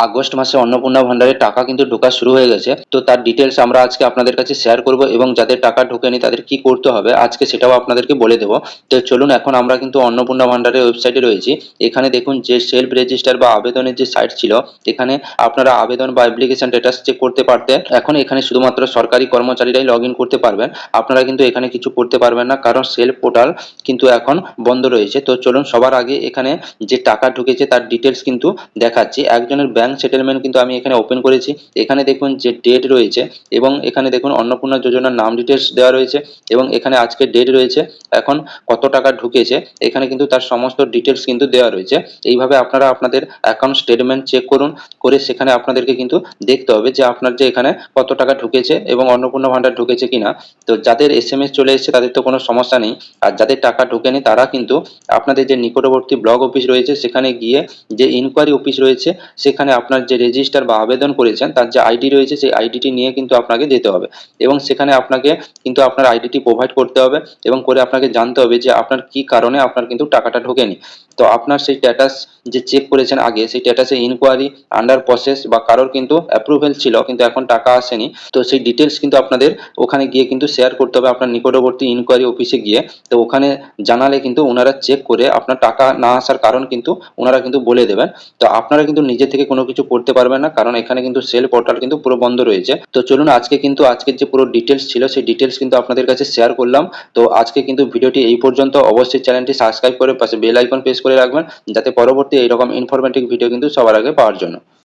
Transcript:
August মাসে অন্নপূর্ণা ভান্ডারে টাকা কিন্তু ঢোকা শুরু হয়ে গেছে। তো তার ডিটেলস আমরা আজকে আপনাদের কাছে শেয়ার করব এবং যাদের টাকা ঢোকেনি তাদের কি করতে হবে আজকে সেটাও আপনাদেরকে বলে দেবো। তো চলুন, এখন আমরা কিন্তু অন্নপূর্ণা ভান্ডারের ওয়েবসাইটে রয়েছি। এখানে দেখুন যে সেলফ রেজিস্টার বা আবেদনের যে সাইট ছিল, এখানে আপনারা আবেদন বা অ্যাপ্লিকেশন স্ট্যাটাস চেক করতে পারতেন। এখন এখানে শুধুমাত্র সরকারি কর্মচারীরাই লগ ইন করতে পারবেন, আপনারা কিন্তু এখানে কিছু করতে পারবেন না, কারণ সেলফ পোর্টাল কিন্তু এখন বন্ধ রয়েছে। তো চলুন, সবার আগে এখানে যে টাকা ঢুকেছে তার ডিটেলস কিন্তু দেখাচ্ছি। একজনের ব্যাংক সেটেলমেন্ট কিন্তু আমি এখানে ওপেন করেছি। এখানে দেখুন যে ডেট রয়েছে এবং এখানে দেখুন অন্নপূর্ণা যোজনার নাম ডিটেলস দেওয়া রয়েছে এবং এখানে আজকের ডেট রয়েছে, এখন কত টাকা ঢুকেছে এখানে কিন্তু তার সমস্ত ডিটেলস কিন্তু দেওয়া রয়েছে। এইভাবে আপনারা আপনাদের অ্যাকাউন্ট স্টেটমেন্ট চেক করুন, করে সেখানে আপনাদেরকে কিন্তু দেখতে হবে যে আপনার যে এখানে কত টাকা ঢুকেছে এবং অন্নপূর্ণা ভান্ডার ঢুকেছে কিনা। তো যাদের এসএমএস চলে এসেছে তাদের তো কোনো সমস্যা নেই, আর যাদের টাকা ঢোকেনি তারা কিন্তু আপনাদের যে নিকটবর্তী ব্লক অফিস রয়েছে সেখানে গিয়ে যে ইনকোয়ারি অফিস রয়েছে সেখানে আপনার যে রেজিস্টার বা আবেদন করেছেন তার যে আইডি রয়েছে সেই আইডিটি নিয়ে কিন্তু আপনাকে যেতে হবে এবং সেখানে আপনাকে কিন্তু আপনার আইডিটি প্রোভাইড করতে হবে এবং করে আপনাকে জানতে হবে যে আপনার কি কারণে আপনার কিন্তু টাকাটা ঢোকেনি। তো আপনার সেই স্ট্যাটাস যে চেক করেছেন আগে, সেই স্ট্যাটাসে ইনকোয়ারি আন্ডার প্রসেস বা কারোর কিন্তু অ্যাপ্রুভেল ছিল কিন্তু এখন টাকা আসেনি, তো সেই ডিটেলস কিন্তু আপনাদের ওখানে গিয়ে কিন্তু শেয়ার করতে হবে আপনার নিকটবর্তী ইনকোয়ারি অফিসে গিয়ে। তো ওখানে জানালে কিন্তু ওনারা চেক করে আপনার টাকা না আসার কারণ কিন্তু ওনারা কিন্তু বলে দেবেন। তো আপনারা কিন্তু নিজে থেকে কোনো কিছু করতে পারবেন না, কারণ এখানে কিন্তু সেল পোর্টাল কিন্তু পুরো বন্ধ রয়েছে। তো চলুন, আজকের যে পুরো ডিটেলস ছিল সেই ডিটেলস কিন্তু আপনাদের কাছে শেয়ার করলাম। তো আজকে কিন্তু ভিডিওটি এই পর্যন্ত। অবশ্যই চ্যানেলটি সাবস্ক্রাইব করে পাশে বেল আইকন প্রেস করে রাখবেন, যাতে পরবর্তী এইরকম ইনফরমেটিভ ভিডিও কিন্তু সবার আগে পাওয়ার জন্য।